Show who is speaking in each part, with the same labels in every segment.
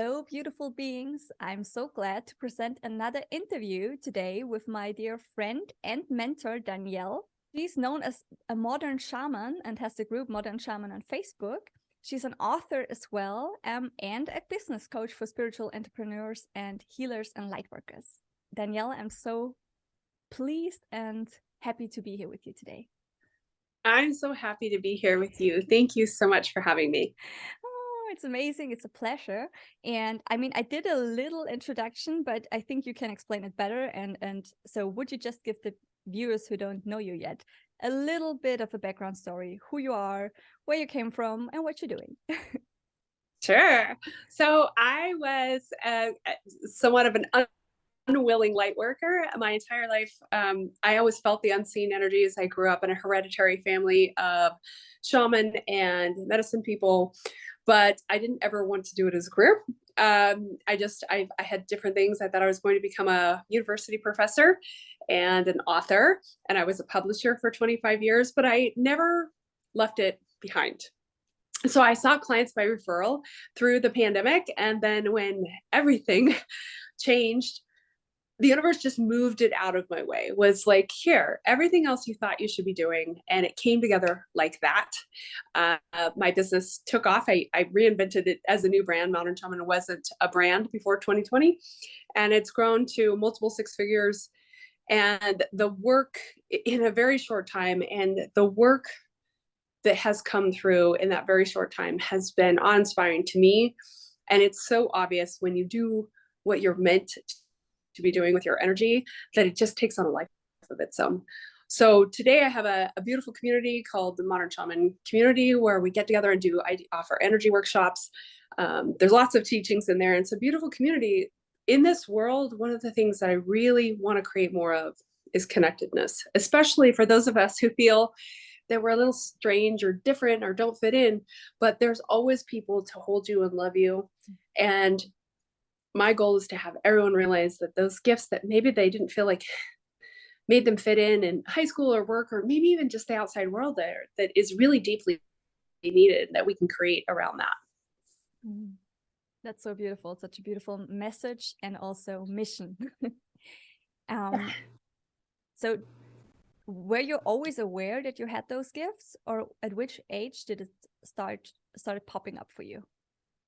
Speaker 1: Hello, beautiful beings. I'm so glad to present another interview today with my dear friend and mentor, Danielle. She's known as a modern shaman and has the group Modern Shaman on Facebook. She's an author as well, and a business coach for spiritual entrepreneurs and healers and lightworkers. Danielle, I'm so pleased and happy to be here with you today.
Speaker 2: I'm so happy to be here with you. Thank you so much for having me.
Speaker 1: Oh, it's amazing. It's a pleasure. And I mean, I did a little introduction, but I think you can explain it better. And so would you just give the viewers who don't know you yet a little bit of a background story, who you are, where you came from, and what you're doing?
Speaker 2: Sure. So I was somewhat of an unwilling light worker my entire life. I always felt the unseen energies. I grew up in a hereditary family of shaman and medicine people, but I didn't ever want to do it as a career. I had different things. I thought I was going to become a university professor and an author, and I was a publisher for 25 years, but I never left it behind. So I saw clients by referral through the pandemic. And then when everything changed, the universe just moved it out of my way. Was like, here, everything else you thought you should be doing. And it came together like that. My business took off. I reinvented it as a new brand. Modern Shaman wasn't a brand before 2020. And it's grown to multiple six figures. And the work in a very short time, and the work that has come through in that very short time has been awe-inspiring to me. And it's so obvious when you do what you're meant to be doing with your energy that it just takes on a life of its own. So today I have a beautiful community called the Modern Shaman Community, where we get together and I offer energy workshops. There's lots of teachings in there. And it's a beautiful community. In this world, one of the things that I really want to create more of is connectedness, especially for those of us who feel that we're a little strange or different or don't fit in, but there's always people to hold you and love you. And my goal is to have everyone realize that those gifts that maybe they didn't feel like made them fit in high school or work, or maybe even just the outside world there, that is really deeply needed, that we can create around that.
Speaker 1: Mm. That's so beautiful. Such a beautiful message and also mission. So were you always aware that you had those gifts, or at which age did it started popping up for you?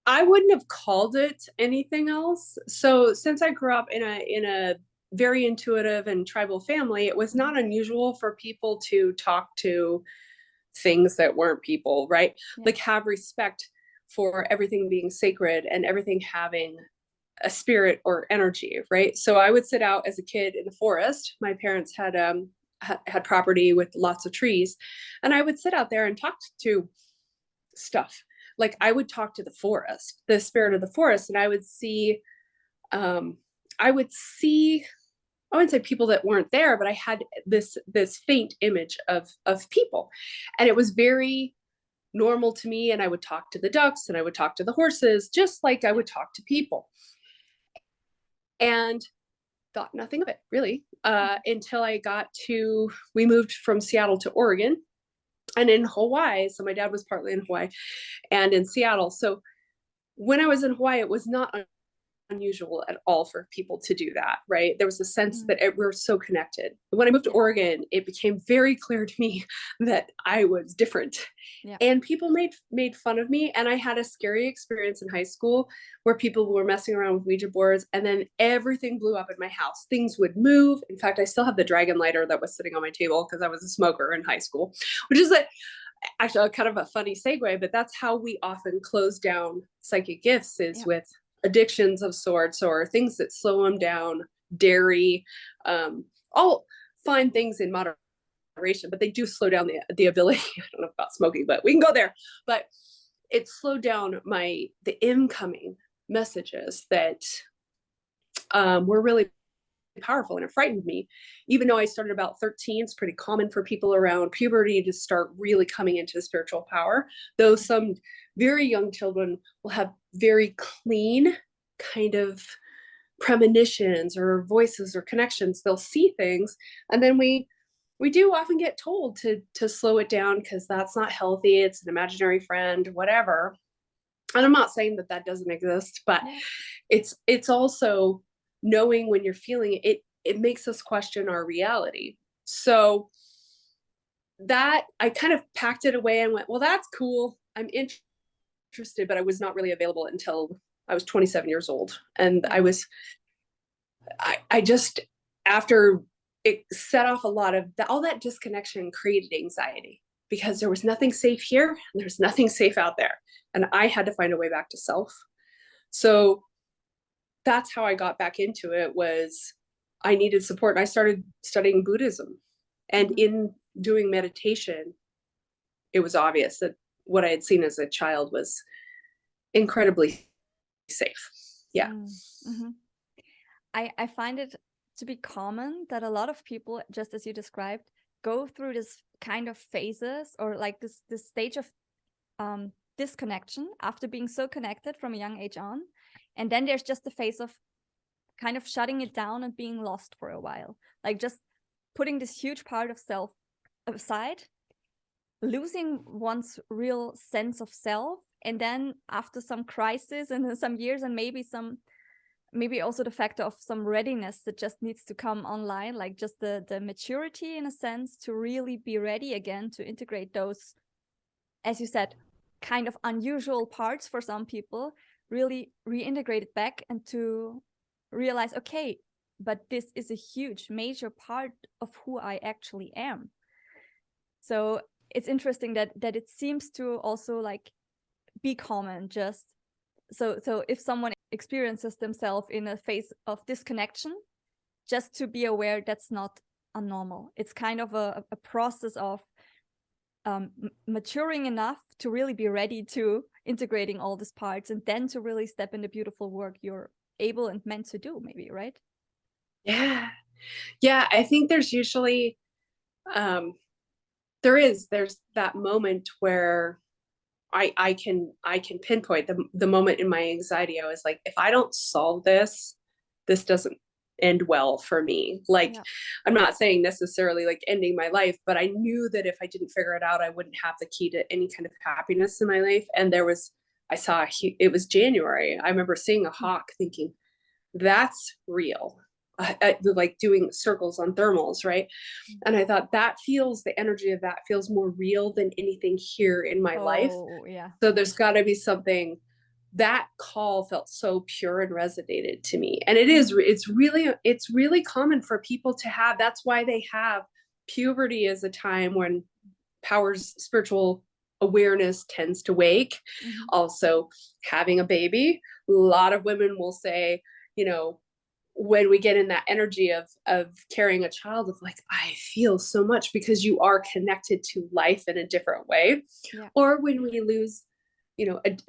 Speaker 2: I wouldn't have called it anything else. So since I grew up in a very intuitive and tribal family, it was not unusual for people to talk to things that weren't people, right?
Speaker 1: Yeah.
Speaker 2: Like have respect for everything being sacred and everything having a spirit or energy, right? So I would sit out as a kid in the forest. My parents had property with lots of trees, and I would sit out there and talk to stuff. Like I would talk to the forest, the spirit of the forest, and I would see I would see, I wouldn't say people that weren't there, but I had this faint image of people. And it was very normal to me. And I would talk to the ducks and I would talk to the horses, just like I would talk to people. And thought nothing of it really, until we moved from Seattle to Oregon and in Hawaii. So my dad was partly in Hawaii and in Seattle. So when I was in Hawaii, it was not unusual at all for people to do that, right? There was a sense that we're so connected. When I moved to Oregon, it became very clear to me that I was different.
Speaker 1: Yeah.
Speaker 2: And people made fun of me. And I had a scary experience in high school where people were messing around with Ouija boards, and then everything blew up in my house. Things would move. In fact, I still have the dragon lighter that was sitting on my table because I was a smoker in high school, which is actually kind of a funny segue, but that's how we often close down psychic gifts, is with addictions of sorts or things that slow them down, dairy, all fine things in moderation, but they do slow down the ability. I don't know about smoking, but we can go there. But it slowed down the incoming messages that were really powerful, and it frightened me. Even though I started about 13, it's pretty common for people around puberty to start really coming into spiritual power, though some very young children will have very clean kind of premonitions or voices or connections. They'll see things, and then we do often get told to slow it down because that's not healthy, it's an imaginary friend, whatever. And I'm not saying that that doesn't exist, but
Speaker 1: Yeah.
Speaker 2: it's also knowing when you're feeling it, it makes us question our reality. So that I kind of packed it away and went, well, that's cool. I'm interested, but I was not really available until I was 27 years old. And
Speaker 1: Yeah.
Speaker 2: I just, after it set off a lot of that, all that disconnection created anxiety because there was nothing safe here and there's nothing safe out there. And I had to find a way back to self. So that's how I got back into it, was I needed support. And I started studying Buddhism. And in doing meditation, it was obvious that what I had seen as a child was incredibly safe. Yeah.
Speaker 1: Mm-hmm. I find it to be common that a lot of people, just as you described, go through this kind of phases, or like this stage of disconnection after being so connected from a young age on. And then there's just the phase of kind of shutting it down and being lost for a while, like just putting this huge part of self aside, losing one's real sense of self. And then after some crisis and some years, and maybe also the factor of some readiness that just needs to come online, like just the maturity in a sense to really be ready again to integrate those, as you said, kind of unusual parts for some people, really reintegrate it back and to realize, okay, but this is a huge major part of who I actually am. So it's interesting that it seems to also like be common. Just so if someone experiences themselves in a phase of disconnection, just to be aware that's not abnormal. It's kind of a process of maturing enough to really be ready to integrating all these parts, and then to really step in the beautiful work you're able and meant to do, maybe, right?
Speaker 2: Yeah, I think there's usually there's that moment where I can pinpoint the moment in my anxiety. I was like, if I don't solve this, this doesn't end well for me. Like,
Speaker 1: Yeah.
Speaker 2: I'm not saying necessarily like ending my life, but I knew that if I didn't figure it out, I wouldn't have the key to any kind of happiness in my life. And it was January. I remember seeing a hawk thinking, that's real. Like doing circles on thermals, right? And I thought the energy of that feels more real than anything here in my life.
Speaker 1: Oh, yeah.
Speaker 2: So there's got to be something. That call felt so pure and resonated to me. And it's really common for people to have. That's why they have puberty as a time when spiritual awareness tends to wake. Also, having a baby, a lot of women will say, when we get in that energy of carrying a child, of like, I feel so much, because you are connected to life in a different way.
Speaker 1: Yeah.
Speaker 2: Or when we lose,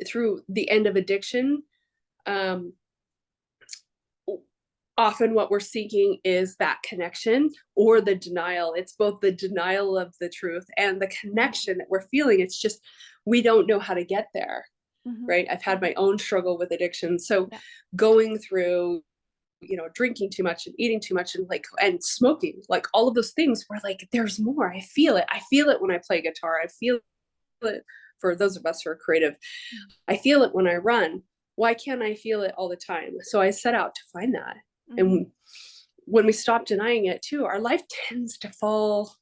Speaker 2: through the end of addiction, often what we're seeking is that connection or the denial. It's both the denial of the truth and the connection that we're feeling. It's just, we don't know how to get there. Right. I've had my own struggle with addiction. So going through, drinking too much and eating too much and smoking, like all of those things, were like, there's more. I feel it when I play guitar. I feel it for those of us who are creative. I feel it when I run. Why can't I feel it all the time? So I set out to find that. And when we stop denying it too, our life tends to fall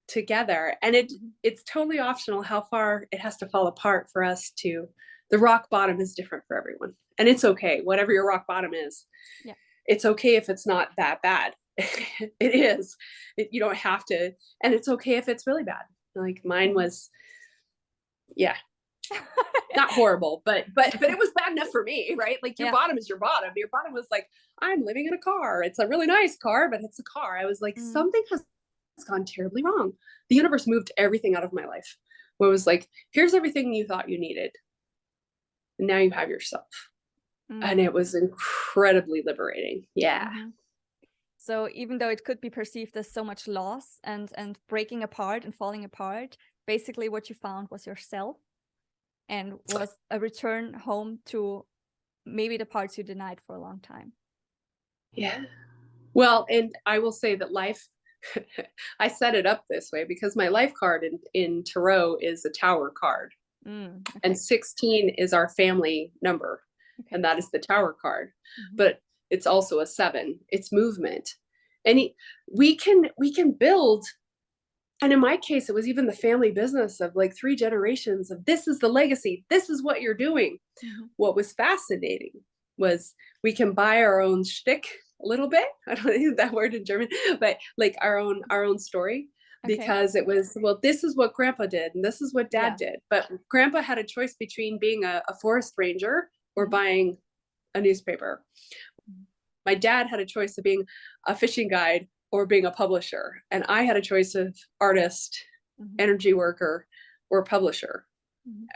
Speaker 2: together. And it's totally optional how far it has to fall apart for us to, the rock bottom is different for everyone. And it's okay, whatever your rock bottom is. Yeah. It's okay if it's not that bad. It is. You don't have to, and it's okay if it's really bad. Like mine was, not horrible, but it was bad enough for me, right? Like your bottom is your bottom. Your bottom was like, I'm living in a car. It's a really nice car, but it's a car. I was like, something has gone terribly wrong. The universe moved everything out of my life. Where it was like, here's everything you thought you needed. And now you have yourself. And it was incredibly liberating. Yeah.
Speaker 1: So even though it could be perceived as so much loss and breaking apart and falling apart, basically what you found was yourself, and was a return home to maybe the parts you denied for a long time.
Speaker 2: Yeah. Well, and I will say that life, I set it up this way because my life card in tarot is a tower card.
Speaker 1: Okay.
Speaker 2: And 16 is our family number.
Speaker 1: Okay.
Speaker 2: And that is the tower card. But it's also a 7. It's movement. And we can build. And in my case, it was even the family business of like 3 generations of this is the legacy. This is what you're doing. What was fascinating was we can buy our own shtick a little bit. I don't use that word in German, but like our own story.
Speaker 1: Okay.
Speaker 2: Because it was, well, this is what grandpa did and this is what dad did. But grandpa had a choice between being a forest ranger or buying a newspaper. My dad had a choice of being a fishing guide or being a publisher. And I had a choice of artist, energy worker, or publisher.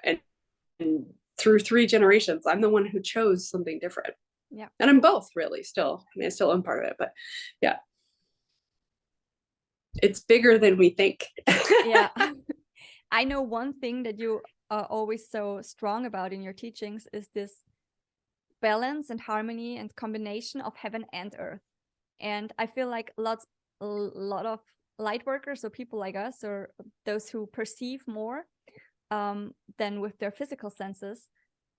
Speaker 2: And through 3 generations, I'm the one who chose something different.
Speaker 1: Yeah.
Speaker 2: And I'm both really still. I mean, I still am part of it, but yeah. It's bigger than we think.
Speaker 1: Yeah. I know one thing that you are always so strong about in your teachings is this balance and harmony and combination of heaven and earth. And I feel like a lot of light workers, or people like us, or those who perceive more than with their physical senses,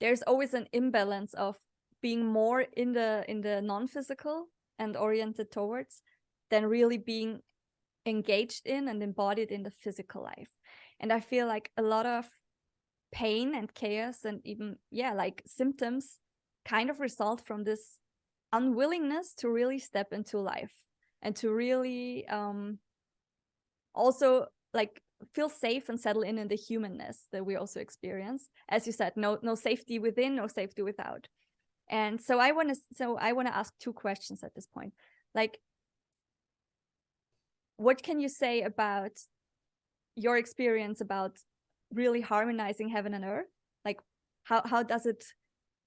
Speaker 1: there's always an imbalance of being more in the non-physical and oriented towards than really being engaged in and embodied in the physical life. And I feel like a lot of pain and chaos and even like symptoms kind of result from this unwillingness to really step into life and to really also like feel safe and settle in the humanness that we also experience. As you said, no safety within, no safety without. And so I want to ask 2 questions at this point. Like, what can you say about your experience about really harmonizing heaven and earth? Like, how does it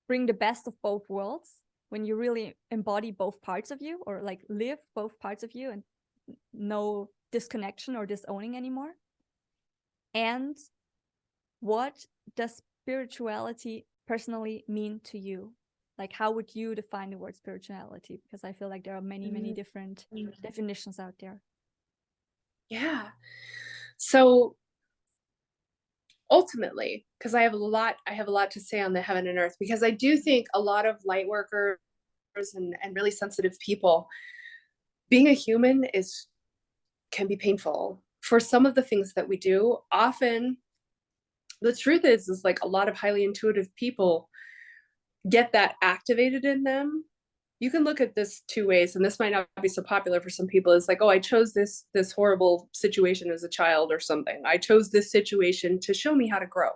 Speaker 1: bring the best of both worlds when you really embody both parts of you, or like live both parts of you, and no disconnection or disowning anymore? And what does spirituality personally mean to you? Like, how would you define the word spirituality? Because I feel like there are many different definitions out there.
Speaker 2: Yeah. So ultimately, because I have a lot to say on the heaven and earth, because I do think a lot of light workers and really sensitive people, being a human can be painful for some of the things that we do. Often the truth is like a lot of highly intuitive people get that activated in them. You can look at this 2 ways, and this might not be so popular for some people. It's like, oh, I chose this horrible situation as a child or something. I chose this situation to show me how to grow.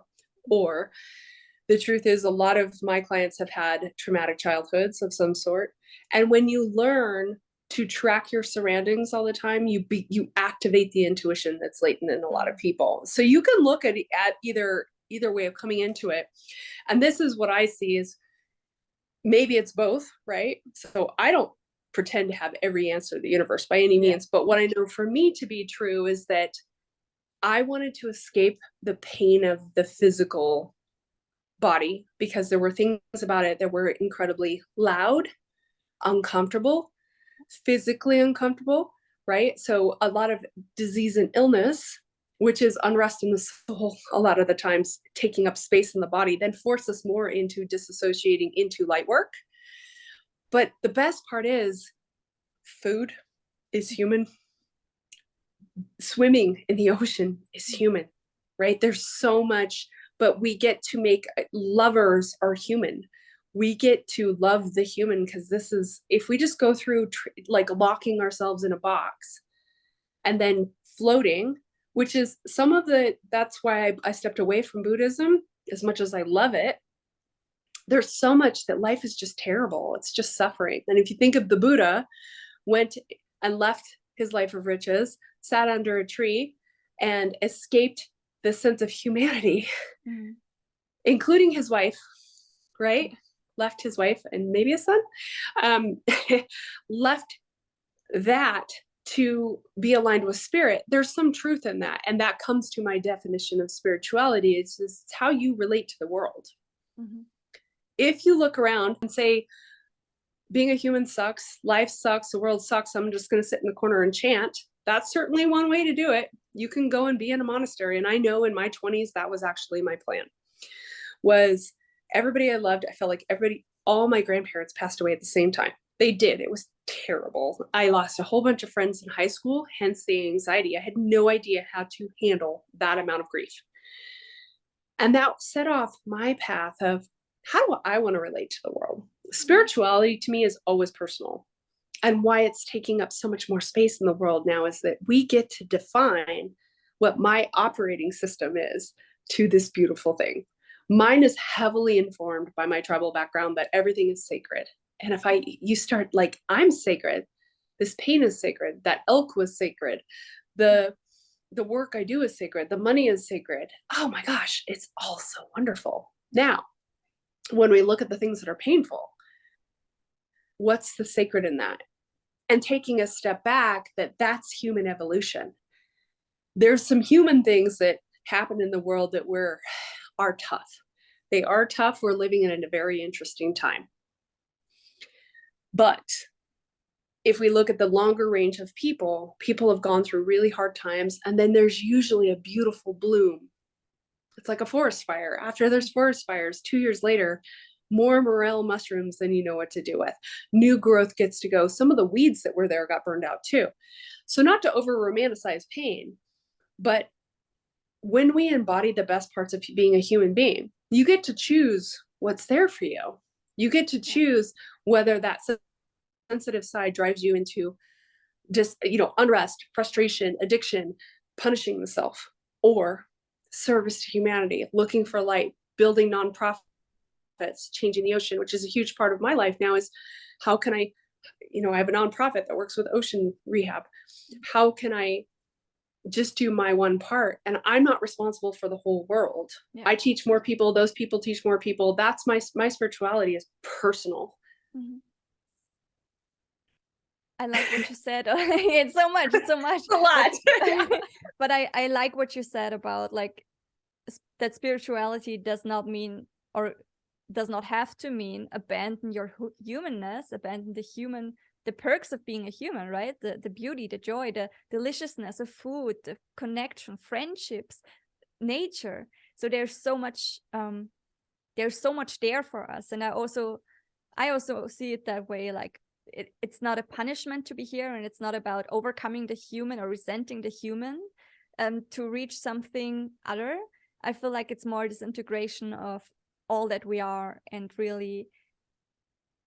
Speaker 2: Or the truth is, a lot of my clients have had traumatic childhoods of some sort. And when you learn to track your surroundings all the time, you activate the intuition that's latent in a lot of people. So you can look at either way of coming into it. And this is what I see is, maybe it's both, right? So I don't pretend to have every answer to the universe by any means, but what I know for me to be true is that I wanted to escape the pain of the physical body, because there were things about it that were incredibly loud, uncomfortable, physically uncomfortable, right? So a lot of disease and illness, which is unrest in the soul, a lot of the times taking up space in the body, then force us more into disassociating into light work. But the best part is, food is human. Swimming in the ocean is human, right? There's so much, but we get to make lovers are human. We get to love the human, because this is, if we just go through like locking ourselves in a box and then floating, which is that's why I stepped away from Buddhism, as much as I love it. There's so much that life is just terrible. It's just suffering. And if you think of the Buddha, went and left his life of riches, sat under a tree, and escaped the sense of humanity, including his wife, right? Left his wife and maybe a son, left that to be aligned with spirit. There's some truth in that. And that comes to my definition of spirituality. It's how you relate to the world. If you look around and say, being a human sucks, life sucks, the world sucks, I'm just going to sit in the corner and chant, That's certainly one way to do it. You can go and be in a monastery. And I know in my 20s, that was actually my plan, was everybody I loved. I felt like all my grandparents passed away at the same time. They did. It was terrible. I lost a whole bunch of friends in high school, hence the anxiety. I had no idea how to handle that amount of grief. And that set off my path of, how do I want to relate to the world? Spirituality to me is always personal. And why it's taking up so much more space in the world now is that we get to define what my operating system is to this beautiful thing. Mine is heavily informed by my tribal background, that everything is sacred. And if you start like, I'm sacred, this pain is sacred, that elk was sacred, the work I do is sacred, the money is sacred. Oh my gosh, it's all so wonderful. Now, when we look at the things that are painful, what's the sacred in that? And taking a step back, that's human evolution. There's some human things that happen in the world that are tough. They are tough. We're living in a very interesting time. But if we look at the longer range of people have gone through really hard times, and then there's usually a beautiful bloom. It's like a forest fire. After there's forest fires, 2 years later, more morel mushrooms than you know what to do with. New growth gets to go. Some of the weeds that were there got burned out too. So not to over romanticize pain, but when we embody the best parts of being a human being, you get to choose what's there for you. You get to choose whether that sensitive side drives you into just, unrest, frustration, addiction, punishing the self, or service to humanity, looking for light, building nonprofits, changing the ocean, which is a huge part of my life now. Is how can I have a nonprofit that works with ocean rehab. How can I just do my one part? And I'm not responsible for the whole world. Yeah. I teach more people, those people teach more people. That's my spirituality is personal.
Speaker 1: Mm-hmm. I like what you said. It's so much. It's
Speaker 2: a lot.
Speaker 1: But I like what you said about like that spirituality does not mean, or does not have to mean, abandon your humanness, abandon the perks of being a human, right? The beauty, the joy, the deliciousness of food, the connection, friendships, nature. So there's so much there for us. And I also see it that way, like it's not a punishment to be here, and it's not about overcoming the human or resenting the human to reach something other. I feel like it's more this integration of all that we are, and really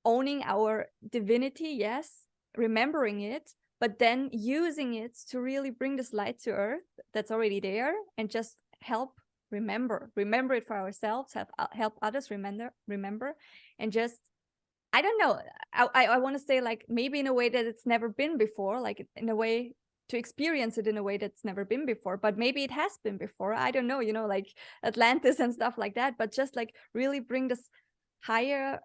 Speaker 1: owning our divinity, yes, remembering it, but then using it to really bring this light to earth that's already there, and just help remember it for ourselves, help others remember, and just, I don't know, I want to say, like, maybe in a way that it's never been before, like in a way to experience it in a way that's never been before, but maybe it has been before. I don't know, like Atlantis and stuff like that, but just like really bring this higher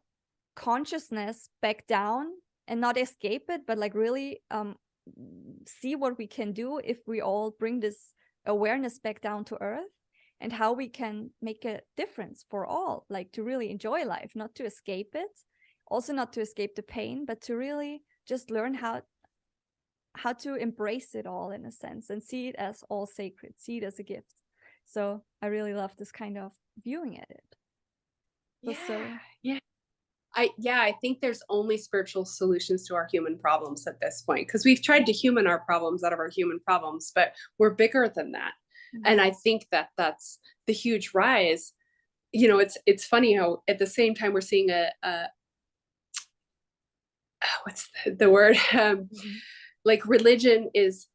Speaker 1: consciousness back down and not escape it, but like really see what we can do if we all bring this awareness back down to earth, and how we can make a difference for all, like to really enjoy life, not to escape it, also not to escape the pain, but to really just learn how to embrace it all in a sense, and see it as all sacred, see it as a gift. So I really love this kind of viewing at it.
Speaker 2: I think there's only spiritual solutions to our human problems at this point, because we've tried to human our problems out of our human problems, but we're bigger than that. Mm-hmm. And I think that's the huge rise. It's funny how at the same time we're seeing what's the word? Like religion is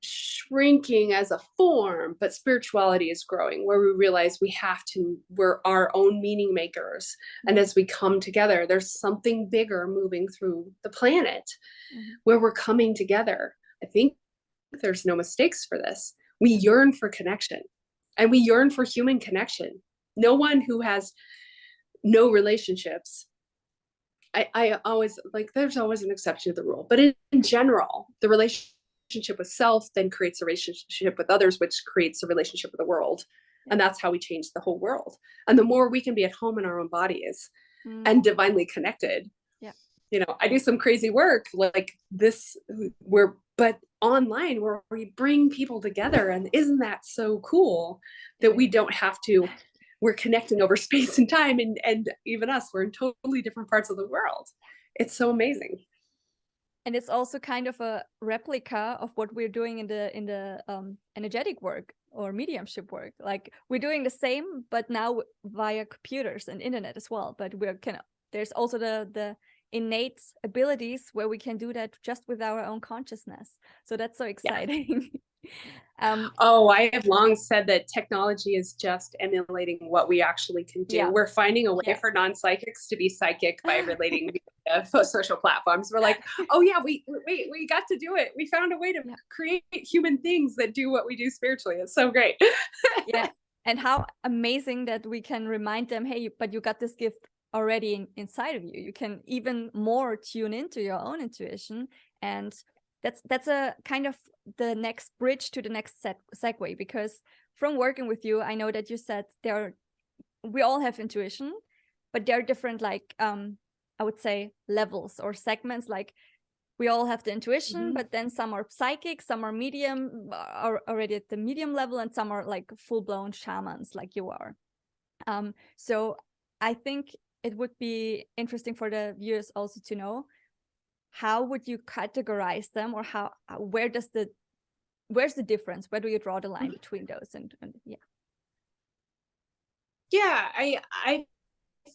Speaker 2: shrinking as a form, but spirituality is growing, where we realize we're our own meaning makers. Mm-hmm. And as we come together, there's something bigger moving through the planet, mm-hmm. where we're coming together. I think there's no mistakes for this. We yearn for connection, and we yearn for human connection. No one who has no relationships, I always, like, there's always an exception to the rule, but in general, the relationship with self then creates a relationship with others, which creates a relationship with the world. Yeah. And that's how we change the whole world. And the more we can be at home in our own bodies and divinely connected, I do some crazy work like this, but online where we bring people together. And isn't that so cool that we don't have to, we're connecting over space and time, and even us, we're in totally different parts of the world. It's so amazing.
Speaker 1: And it's also kind of a replica of what we're doing in the energetic work or mediumship work. Like we're doing the same, but now via computers and internet as well. But there's also the innate abilities where we can do that just with our own consciousness. So that's so exciting.
Speaker 2: I have long said that technology is just emulating what we actually can do. Yeah. We're finding a way for non-psychics to be psychic by relating via social platforms. We're like, oh yeah, we got to do it. We found a way to create human things that do what we do spiritually. It's so great.
Speaker 1: Yeah. And how amazing that we can remind them, hey, but you got this gift already inside of you. You can even more tune into your own intuition. And that's a kind of the next bridge to the next segue, because from working with you, I know that you said we all have intuition, but there are different, like, I would say levels or segments. Like we all have the intuition, but then some are psychic, some are medium, are already at the medium level, and some are like full-blown shamans like you are. So I think it would be interesting for the viewers also to know, how would you categorize them, or where's the difference? Where do you draw the line between those? And
Speaker 2: I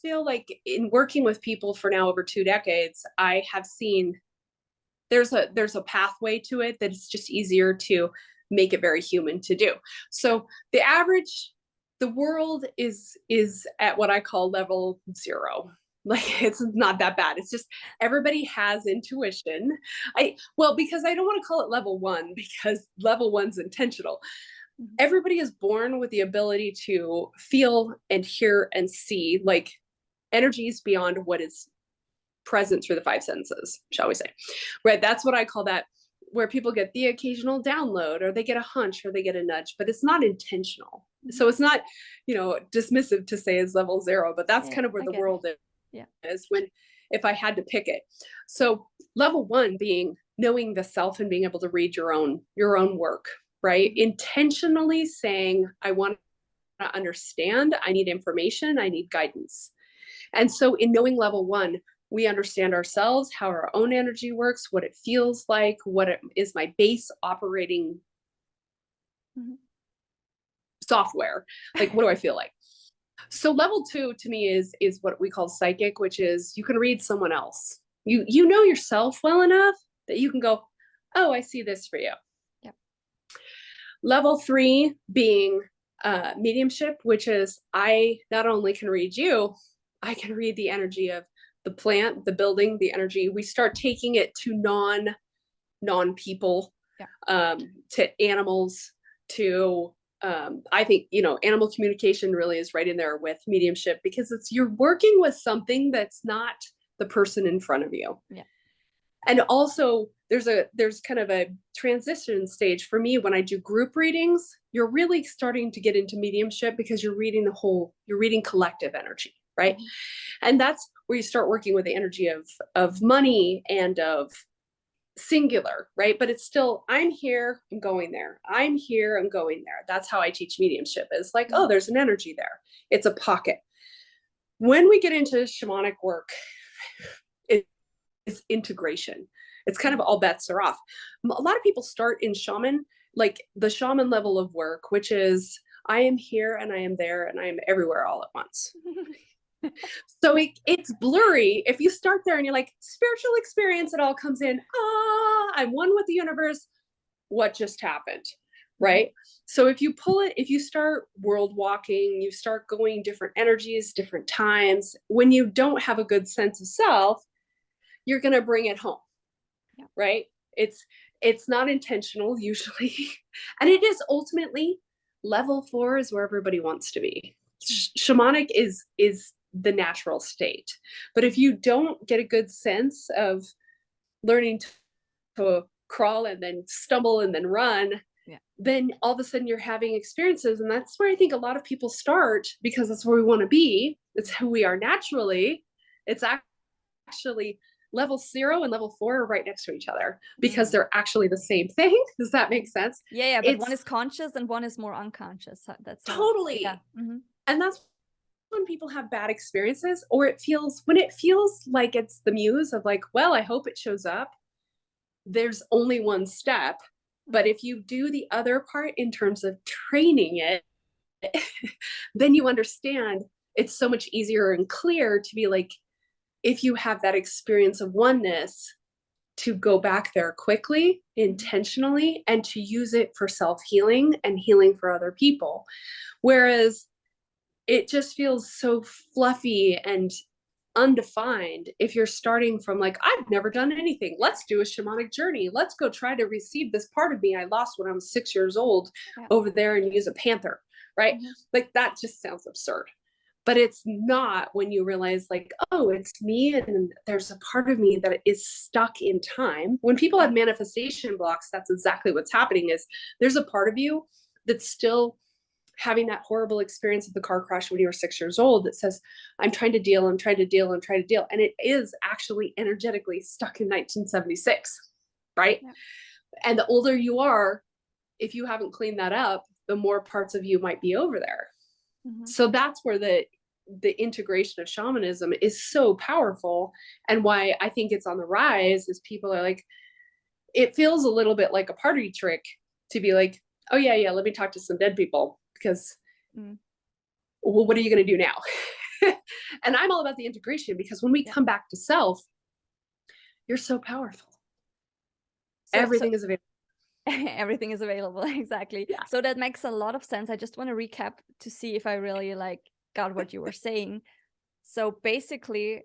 Speaker 2: feel like in working with people for now over 2 decades, I have seen there's a pathway to it that it's just easier to make it very human to do. So the world is at what I call level 0. Like it's not that bad. It's just everybody has intuition. Because I don't want to call it level 1, because level 1's intentional. Everybody is born with the ability to feel and hear and see, like, energies beyond what is present through the 5 senses, shall we say. Right? That's what I call that, where people get the occasional download, or they get a hunch, or they get a nudge, but it's not intentional. So it's not, dismissive to say it's level 0, but that's kind of where the world is if I had to pick it. So level 1 being knowing the self and being able to read your own work, right? Intentionally saying, I want to understand, I need information, I need guidance. And so in knowing level 1, we understand ourselves, how our own energy works, what it feels like, is my base operating software. Like, what do I feel like? So level 2 to me is what we call psychic, which is you can read someone else. You know yourself well enough that you can go, oh, I see this for you. Yep. Level 3 being mediumship, which is I not only can read you, I can read the energy of the plant, the building, the energy. We start taking it to non-people, to animals, to I think, animal communication really is right in there with mediumship, because you're working with something that's not the person in front of you. Yeah. And also there's kind of a transition stage for me when I do group readings. You're really starting to get into mediumship because you're reading collective energy, right? And that's where you start working with the energy of money and of singular, right? But it's still, I'm here, I'm going there. I'm here, I'm going there. That's how I teach mediumship. It's like, oh, there's an energy there. It's a pocket. When we get into shamanic work, it's integration. It's kind of all bets are off. A lot of people start in shaman, like the shaman level of work, which is I am here and I am there and I am everywhere all at once. So it's blurry. If you start there and you're like, spiritual experience, it all comes in, I'm one with the universe. What just happened? Right? So if you start world walking, you start going different energies, different times, when you don't have a good sense of self, you're going to bring it home. Yeah. Right? It's not intentional usually. And it is ultimately level 4 is where everybody wants to be. Shamanic is the natural state. But if you don't get a good sense of learning to crawl and then stumble and then run, then all of a sudden you're having experiences. And that's where I think a lot of people start, because that's where we want to be. It's who we are naturally. It's actually level 0 and level 4 are right next to each other because they're actually the same thing. Does that make sense?
Speaker 1: Yeah, but one is conscious and one is more unconscious. That's
Speaker 2: totally. And that's when people have bad experiences, or when it feels like it's the muse of like, well, I hope it shows up. There's only one step. But if you do the other part in terms of training it, then you understand it's so much easier and clear to be like, if you have that experience of oneness, to go back there quickly, intentionally, and to use it for self-healing and healing for other people. Whereas it just feels so fluffy and undefined if you're starting from like, I've never done anything. Let's do a shamanic journey. Let's go try to receive this part of me I lost when I was 6 years old over there and use a panther, right? Like that just sounds absurd. But it's not when you realize like, oh, it's me and there's a part of me that is stuck in time. When people have manifestation blocks, that's exactly what's happening is there's a part of you that's still having that horrible experience of the car crash when you were 6 years old that says, I'm trying to deal, I'm trying to deal, I'm trying to deal. And it is actually energetically stuck in 1976, right? And the older you are, if you haven't cleaned that up, the more parts of you might be over there. So that's where the integration of shamanism is so powerful, and why I think it's on the rise is people are like, it feels a little bit like a party trick to be like, oh yeah, let me talk to some dead people because well, what are you going to do now? And I'm all about the integration because when we come back to self, you're so powerful. Everything is available.
Speaker 1: Everything is available. Exactly. So that makes a lot of sense. I just want to recap to see if I really like got what you were saying. So basically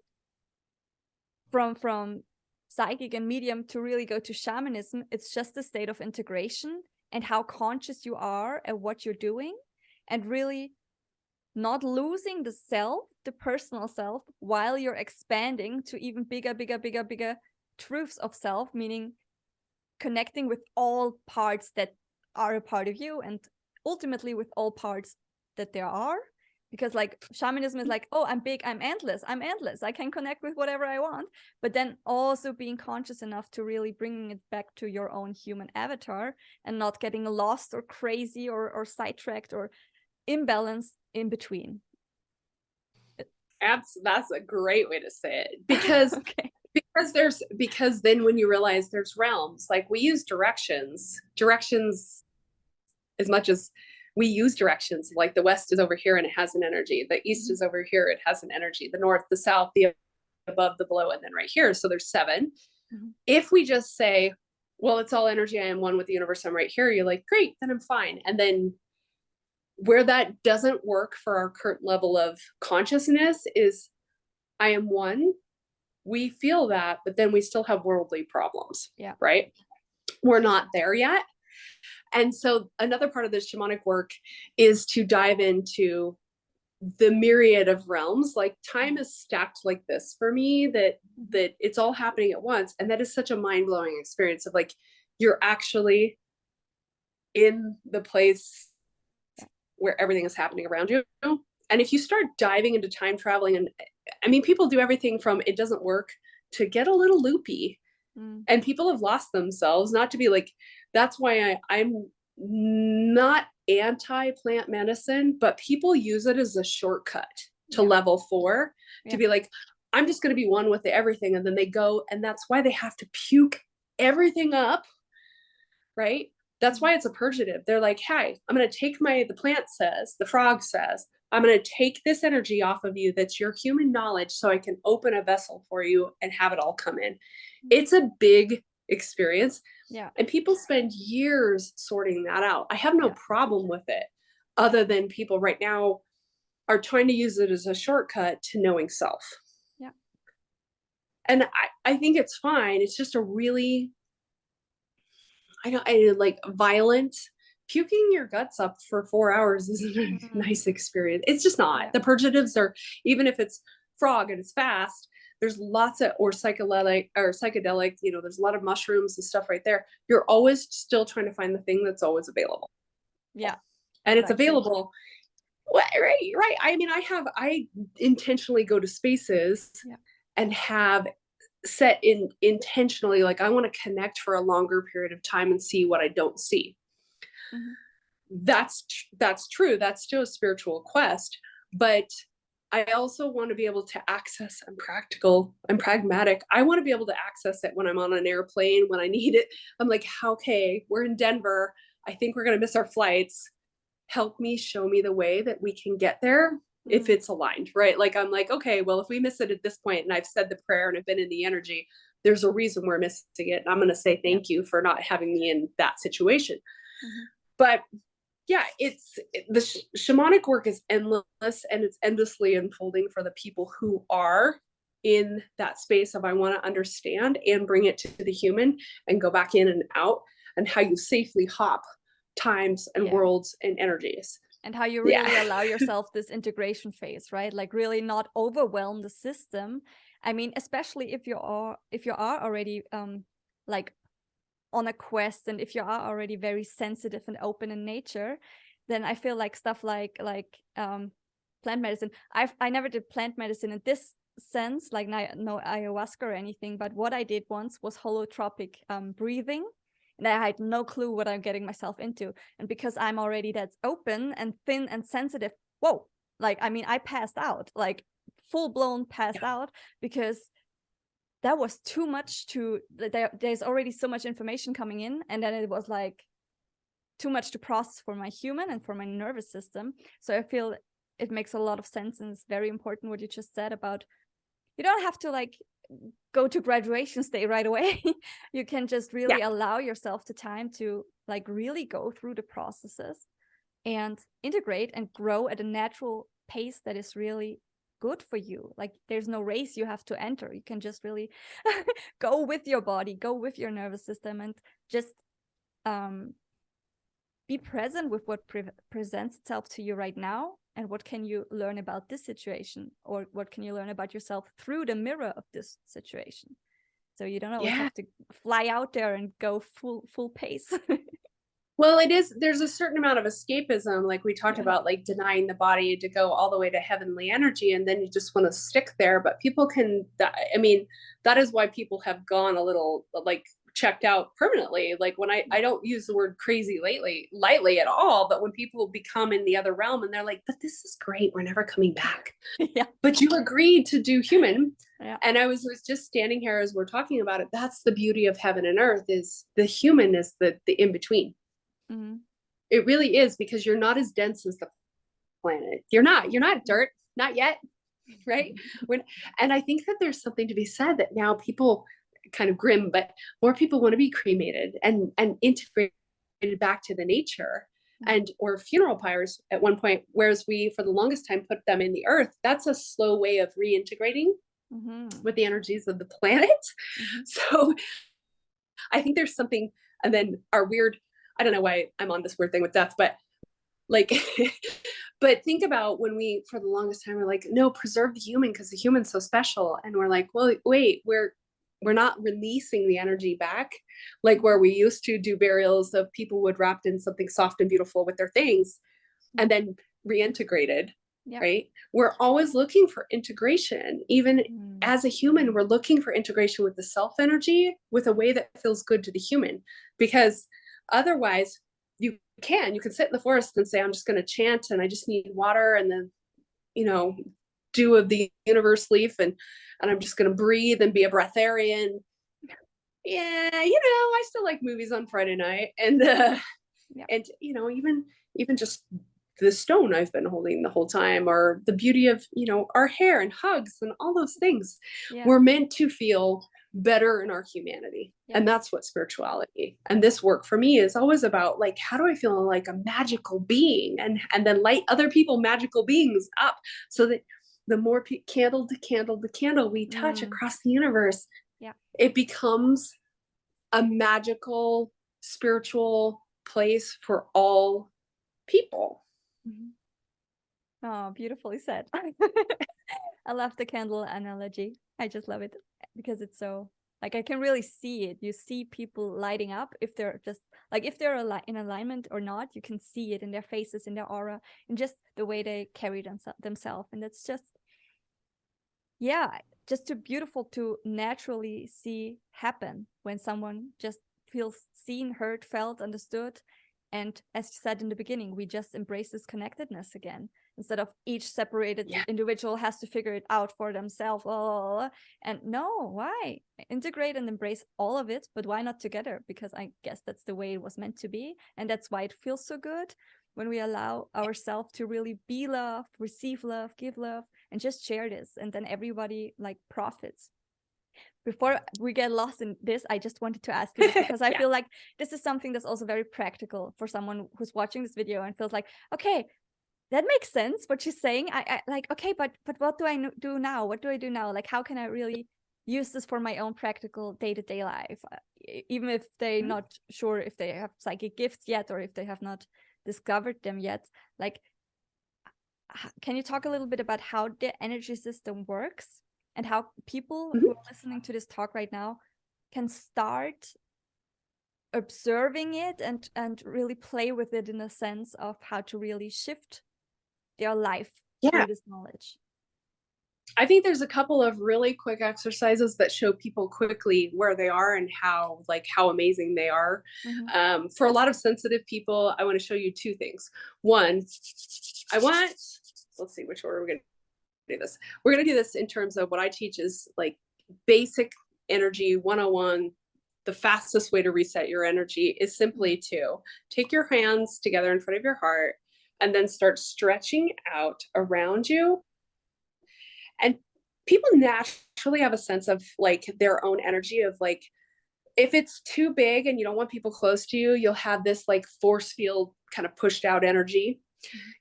Speaker 1: from psychic and medium to really go to shamanism, it's just a state of integration and how conscious you are at what you're doing, and really not losing the self, the personal self, while you're expanding to even bigger truths of self, meaning connecting with all parts that are a part of you, and ultimately with all parts that there are. Because like shamanism is like, oh, I'm big, I'm endless, I can connect with whatever I want. But then also being conscious enough to really bringing it back to your own human avatar and not getting lost or crazy or sidetracked or imbalanced in between.
Speaker 2: That's a great way to say it, because because then when you realize there's realms, like we use directions as much as we use directions, like the west is over here and it has an energy, the east is over here, it has an energy, the north, the south, the above, the below, and then right here. So there's 7. If we just say, well, it's all energy, I am one with the universe, I'm right here, you're like, great, then I'm fine. And then where that doesn't work for our current level of consciousness is, I am one, we feel that, but then we still have worldly problems, right? We're not there yet. And so another part of this shamanic work is to dive into the myriad of realms. Like time is stacked like this for me, that it's all happening at once. And that is such a mind-blowing experience of like, you're actually in the place where everything is happening around you. And if you start diving into time traveling, and I mean, people do everything from it doesn't work to get a little loopy. And people have lost themselves, not to be like, that's why I'm not anti-plant medicine, but people use it as a shortcut to level 4 to be like, I'm just going to be one with everything. And then they go, and that's why they have to puke everything up, right? That's why it's a purgative. They're like, hey, I'm going to take the plant says, the frog says, I'm going to take this energy off of you that's your human knowledge so I can open a vessel for you and have it all come in. It's a big experience. And people spend years sorting that out. I have no problem with it, other than people right now are trying to use it as a shortcut to knowing self. And I think it's fine. It's just a really, I like violent. Puking your guts up for 4 hours isn't a nice experience. It's just not. The purgatives are, even if it's frog and it's fast, there's lots of, or psychedelic, there's a lot of mushrooms and stuff right there. You're always still trying to find the thing that's always available. And it's available. Right. I mean, I intentionally go to spaces and have set in intentionally, like I want to connect for a longer period of time and see what I don't see. Mm-hmm. That's true. That's still a spiritual quest, but I also want to be able to access. I'm practical. I'm pragmatic. I want to be able to access it when I'm on an airplane, when I need it. I'm like, okay, we're in Denver. I think we're going to miss our flights. Help me, show me the way that we can get there if it's aligned, right? Like, I'm like, okay, well, if we miss it at this point and I've said the prayer and I've been in the energy, there's a reason we're missing it. And I'm going to say thank you for not having me in that situation. Mm-hmm. But yeah, the shamanic work is endless, and it's endlessly unfolding for the people who are in that space of I want to understand and bring it to the human and go back in and out, and how you safely hop times and worlds and energies.
Speaker 1: And how you really allow yourself this integration phase, right? Like really not overwhelm the system. I mean, especially if you are already like on a quest, and if you are already very sensitive and open in nature, then I feel like stuff like plant medicine. I never did plant medicine in this sense, like no ayahuasca or anything, but what I did once was holotropic breathing, and I had no clue what I'm getting myself into. And because I'm already that open and thin and sensitive, whoa, like, I mean, I passed out, like full blown passed out, because that was too much there's already so much information coming in, and then it was like too much to process for my human and for my nervous system. So I feel it makes a lot of sense, and it's very important what you just said about you don't have to like go to graduation day right away. You can just really allow yourself the time to like really go through the processes and integrate and grow at a natural pace that is really good for you. Like there's no race you have to enter. You can just really go with your body, go with your nervous system, and just be present with what presents itself to you right now, and what can you learn about this situation, or what can you learn about yourself through the mirror of this situation. So you don't always have to fly out there and go full pace.
Speaker 2: Well, there's a certain amount of escapism, like we talked about, like denying the body to go all the way to heavenly energy, and then you just want to stick there. But people can, I mean, that is why people have gone a little like checked out permanently. Like when I don't use the word crazy lightly at all, but when people become in the other realm and they're like, but this is great, we're never coming back. But you agreed to do human. And I was just standing here as we're talking about it. That's the beauty of heaven and earth, is the human is the in-between. Mm-hmm. It really is, because you're not as dense as the planet. You're not dirt, not yet, right? And I think that there's something to be said that now people, kind of grim, but more people want to be cremated and integrated back to the nature, and or funeral pyres at one point, whereas we for the longest time put them in the earth. That's a slow way of reintegrating with the energies of the planet. So I think there's something, and then our weird, I don't know why I'm on this weird thing with death, but like but think about when we for the longest time we're like, no, preserve the human because the human's so special, and we're like, well, wait, we're not releasing the energy back, like where we used to do burials of people would wrapped in something soft and beautiful with their things and then reintegrated. Right? We're always looking for integration. Even as a human, we're looking for integration with the self energy, with a way that feels good to the human, because otherwise you can sit in the forest and say, I'm just going to chant and I just need water and then dew of the universe leaf, and I'm just going to breathe and be a breatharian. Yeah, I still like movies on Friday night, and and even just the stone I've been holding the whole time, or the beauty of our hair and hugs and all those things. We're meant to feel better in our humanity, and that's what spirituality and this work for me is always about. Like, how do I feel like a magical being, and then light other people magical beings up, so that the more candle to candle to candle we touch across the universe, it becomes a magical spiritual place for all people.
Speaker 1: Oh, beautifully said. I love the candle analogy. I just love it because it's so, like, I can really see it. You see people lighting up, if they're just like, if they're in alignment or not, you can see it in their faces, in their aura, and just the way they carry themselves. And that's just, just too beautiful to naturally see happen when someone just feels seen, heard, felt, understood. And as you said in the beginning, we just embrace this connectedness again, instead of each separated individual has to figure it out for themselves. Oh, and no, why? Integrate and embrace all of it, but why not together? Because I guess that's the way it was meant to be. And that's why it feels so good when we allow ourselves to really be love, receive love, give love, and just share this. And then everybody like profits. Before we get lost in this, I just wanted to ask you this, because I feel like this is something that's also very practical for someone who's watching this video and feels like, okay, that makes sense what she's saying. I like, okay, but what do I do now? What do I do now? Like, how can I really use this for my own practical day-to-day life? Even if they're not sure if they have psychic gifts yet, or if they have not discovered them yet. Like, can you talk a little bit about how the energy system works, and how people who are listening to this talk right now can start observing it and really play with it in a sense of how to really shift their life through this knowledge?
Speaker 2: I think there's a couple of really quick exercises that show people quickly where they are and how amazing they are. For a lot of sensitive people, I want to show you two things. One, let's see which order we're going to do this. We're going to do this in terms of what I teach is like basic energy 101. The fastest way to reset your energy is simply to take your hands together in front of your heart and then start stretching out around you. And people naturally have a sense of like their own energy of like, if it's too big and you don't want people close to you, you'll have this like force field kind of pushed out energy.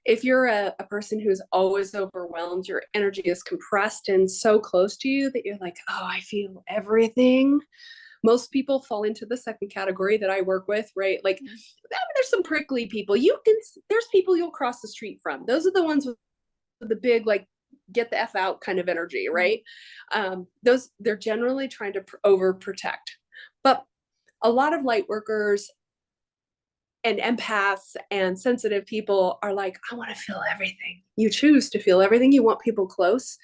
Speaker 2: If you're a person who's always overwhelmed, your energy is compressed and so close to you that you're like, oh, I feel everything. Most people fall into the second category that I work with, right? Like, I mean, there's some prickly people. There's people you'll cross the street from. Those are the ones with the big, like, get the F out kind of energy, right? They're generally trying to overprotect. But a lot of light workers and empaths and sensitive people are like, I want to feel everything. You choose to feel everything. You want people close.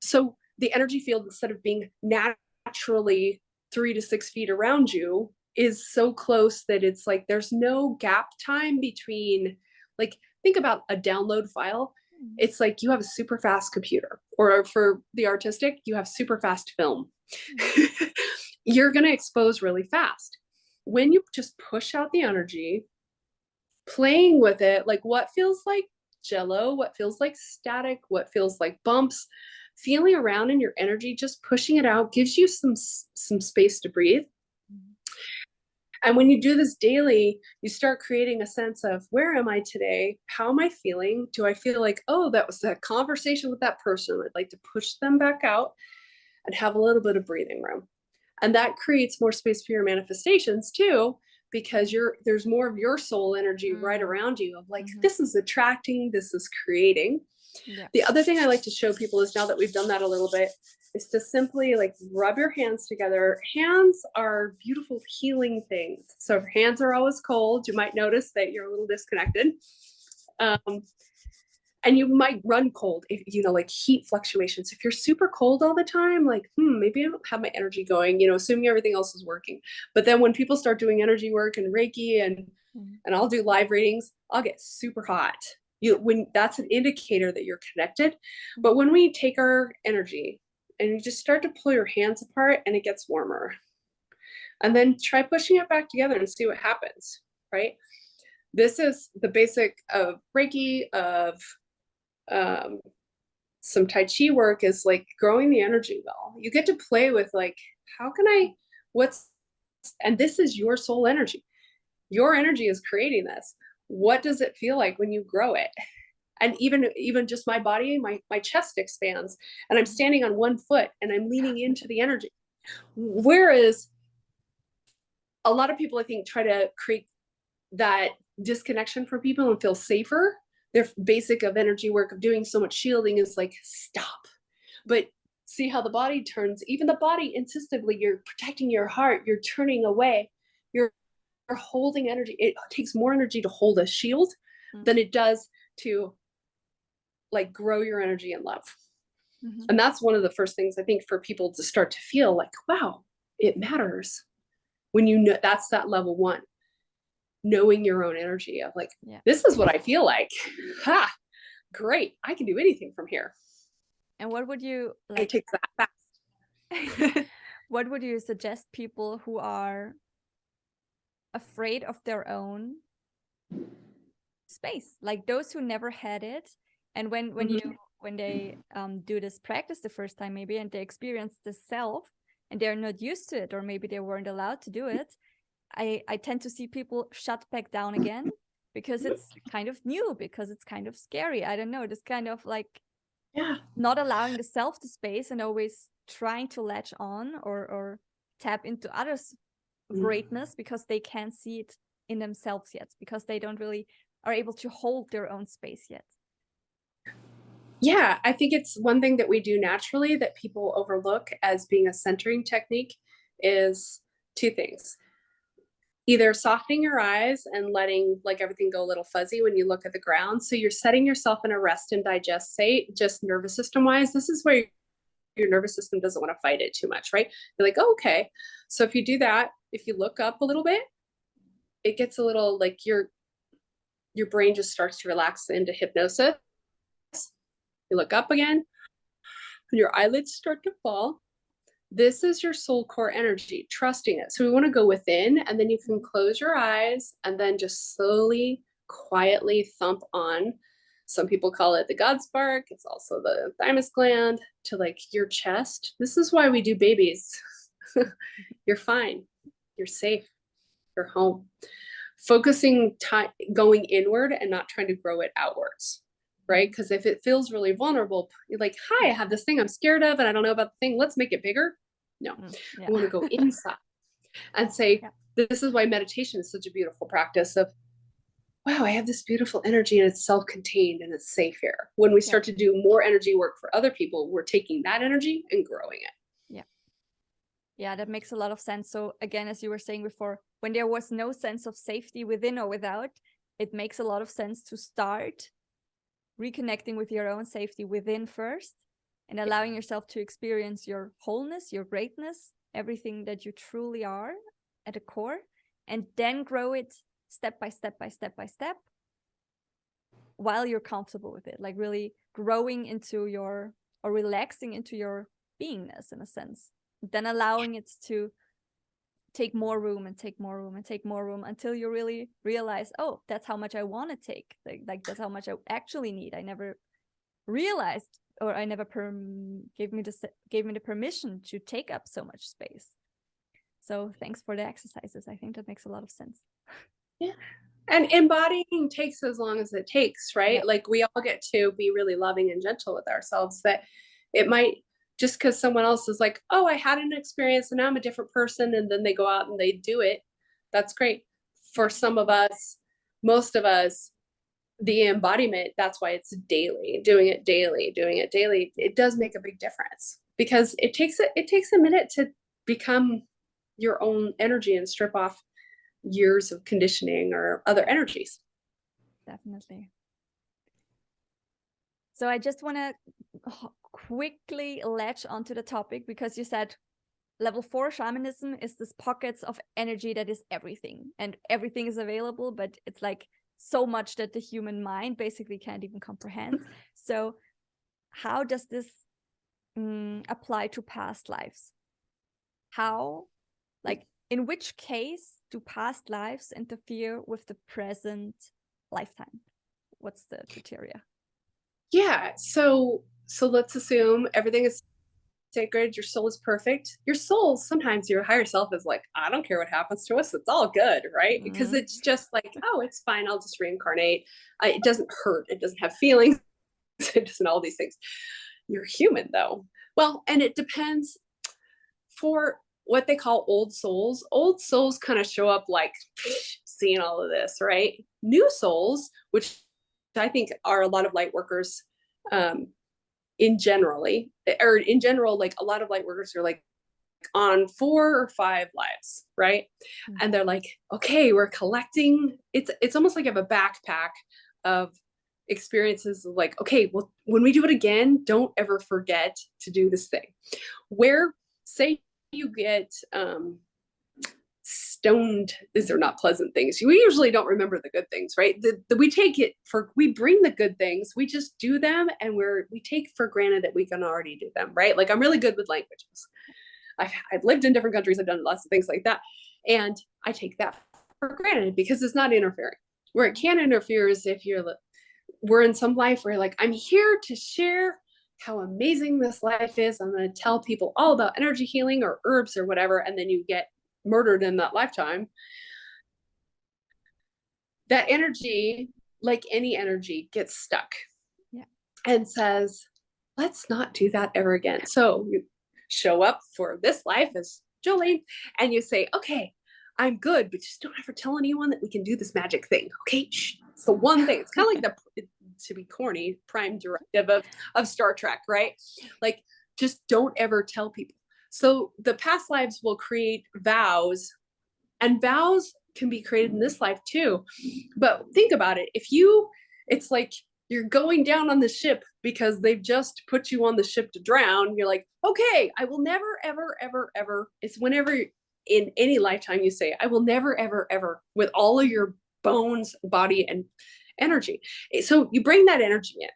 Speaker 2: So the energy field, instead of being naturally 3 to 6 feet around you, is so close that it's like there's no gap time between, like, think about a download file. It's like you have a super fast computer, or for the artistic, you have super fast film. You're going to expose really fast. When you just push out the energy, playing with it, like what feels like jello, what feels like static, what feels like bumps, feeling around in your energy, just pushing it out gives you some space to breathe. And when you do this daily, you start creating a sense of, where am I today? How am I feeling? Do I feel like, oh, that was that conversation with that person? I'd like to push them back out and have a little bit of breathing room. And that creates more space for your manifestations too, because there's more of your soul energy right around you of like, this is attracting, this is creating. The other thing I like to show people is, now that we've done that a little bit, is to simply like rub your hands together. Hands are beautiful healing things. So if your hands are always cold, you might notice that you're a little disconnected. And you might run cold, if like heat fluctuations. If you're super cold all the time, like, maybe I don't have my energy going, assuming everything else is working. But then when people start doing energy work and Reiki and I'll do live readings, I'll get super hot. When that's an indicator that you're connected. But when we take our energy and you just start to pull your hands apart and it gets warmer, and then try pushing it back together and see what happens, right? This is the basic of Reiki, of some Tai Chi work, is like growing the energy well. You get to play with like, and this is your soul energy. Your energy is creating this. What does it feel like when you grow it? And even just my body, my chest expands and I'm standing on one foot and I'm leaning into the energy. Whereas a lot of people, I think, try to create that disconnection for people and feel safer. Their basic of energy work of doing so much shielding is like, stop. But see how the body turns, even the body insistively, you're protecting your heart, you're turning away, you're holding energy. It takes more energy to hold a shield than it does to like grow your energy in love. And that's one of the first things I think for people to start to feel like, wow, it matters. When you know, that's that level one, knowing your own energy of like, this is what I feel like. Ha, great. I can do anything from here.
Speaker 1: And what would you like?
Speaker 2: It takes that fast.
Speaker 1: What would you suggest people who are afraid of their own space, like those who never had it, and when they do this practice the first time maybe, and they experience the self and they're not used to it, or maybe they weren't allowed to do it, I tend to see people shut back down again because it's kind of new, because it's kind of scary. I don't know, this kind of like not allowing the self the space and always trying to latch on or tap into others' greatness because they can't see it in themselves yet, because they don't really are able to hold their own space yet.
Speaker 2: Yeah, I think it's one thing that we do naturally that people overlook as being a centering technique is two things. Either softening your eyes and letting like everything go a little fuzzy when you look at the ground. So you're setting yourself in a rest and digest state, just nervous system wise. This is where your nervous system doesn't want to fight it too much, right? You're like, oh, okay. So if you do that, if you look up a little bit, it gets a little like your brain just starts to relax into hypnosis. You look up again, and your eyelids start to fall. This is your soul core energy, trusting it. So we want to go within, and then you can close your eyes and then just slowly, quietly thump on. Some people call it the God spark. It's also the thymus gland to like your chest. This is why we do babies. You're fine. You're safe. You're home. Focusing time going inward and not trying to grow it outwards. Right? Because if it feels really vulnerable, you're like, hi, I have this thing I'm scared of and I don't know about the thing. Let's make it bigger. No, I want to go inside and say, this is why meditation is such a beautiful practice of, wow, I have this beautiful energy and it's self-contained and it's safe here. When we start to do more energy work for other people, we're taking that energy and growing it.
Speaker 1: Yeah, that makes a lot of sense. So again, as you were saying before, when there was no sense of safety within or without, it makes a lot of sense to start reconnecting with your own safety within first, and allowing yourself to experience your wholeness, your greatness, everything that you truly are at the core, and then grow it step by step by step by step while you're comfortable with it, like really growing into your, or relaxing into your beingness in a sense, then allowing it to take more room and take more room and take more room until you really realize, oh, that's how much I want to take. Like that's how much I actually need. I never realized, or I never gave me the permission to take up so much space. So thanks for the exercises. I think that makes a lot of sense.
Speaker 2: Yeah. And embodying takes as long as it takes, right? Like we all get to be really loving and gentle with ourselves, that it might, just because someone else is like, oh, I had an experience and now I'm a different person, and then they go out and they do it. That's great. For some of us, most of us, the embodiment, that's why it's daily, doing it daily. It does make a big difference, because it takes a minute to become your own energy and strip off years of conditioning or other energies.
Speaker 1: Definitely. So I just want to quickly latch onto the topic, because you said level 4 shamanism is this pockets of energy that is everything, and everything is available, but it's like so much that the human mind basically can't even comprehend. So how does this apply to past lives? How, like, in which case do past lives interfere with the present lifetime? What's the criteria?
Speaker 2: Yeah, so let's assume everything is sacred, your soul is perfect. Your soul, sometimes your higher self is like, I don't care what happens to us, it's all good, right? Because it's just like, oh, it's fine, I'll just reincarnate. It doesn't hurt, it doesn't have feelings, it doesn't, all these things. You're human though. Well, and it depends. For what they call old souls kind of show up like seeing all of this, right? New souls, which I think are a lot of light workers, in general, like a lot of light workers are like on 4 or 5 lives, right? And they're like, okay, we're collecting. It's almost like you have a backpack of experiences like, okay, well, when we do it again, don't ever forget to do this thing. Where, say you get stoned, these are not pleasant things. We usually don't remember the good things, right? We bring the good things, we just do them, and we take for granted that we can already do them, right? Like I'm really good with languages. I've lived in different countries, I've done lots of things like that. And I take that for granted because it's not interfering. Where it can interfere is if we're in some life where like, I'm here to share how amazing this life is. I'm going to tell people all about energy healing or herbs or whatever. And then you get murdered in that lifetime. That energy, like any energy, gets stuck and says, let's not do that ever again. So you show up for this life as Jolene and you say, okay, I'm good, but just don't ever tell anyone that we can do this magic thing. Okay. It's the one thing. It's kind of like to be corny, prime directive of Star Trek, right? Like, just don't ever tell people. So the past lives will create vows, and vows can be created in this life too. But think about it. It's like you're going down on the ship because they've just put you on the ship to drown. You're like, okay, I will never, ever, ever, ever. It's whenever in any lifetime you say, I will never, ever, ever, with all of your bones, body, and energy. So you bring that energy in.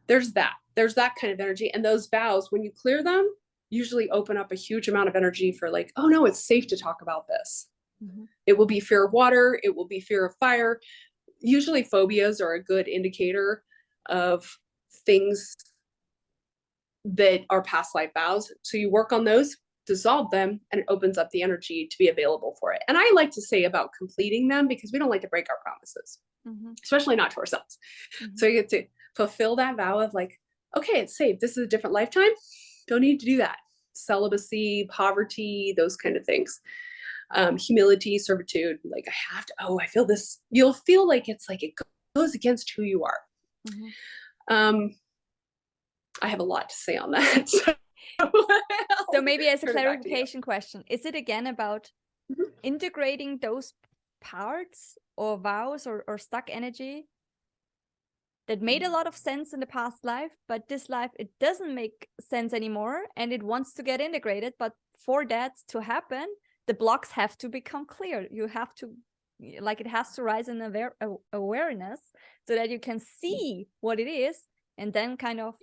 Speaker 2: There's that kind of energy. And those vows, when you clear them, usually open up a huge amount of energy for like, oh no, it's safe to talk about this. Mm-hmm. It will be fear of water. It will be fear of fire. Usually phobias are a good indicator of things that are past life vows. So you work on those, dissolve them, and it opens up the energy to be available for it. And I like to say about completing them because we don't like to break our promises, especially not to ourselves. So you get to fulfill that vow of like, okay, it's safe. This is a different lifetime. Don't need to do that. Celibacy, poverty, those kind of things. Humility, servitude, like I feel this. You'll feel like it's like it goes against who you are. I have a lot to say on that.
Speaker 1: So maybe as a clarification question, is it again about integrating those parts or vows or stuck energy that made a lot of sense in the past life, but this life, it doesn't make sense anymore and it wants to get integrated. But for that to happen, the blocks have to become clear. You have to, like, it has to rise in awareness so that you can see what it is and then kind of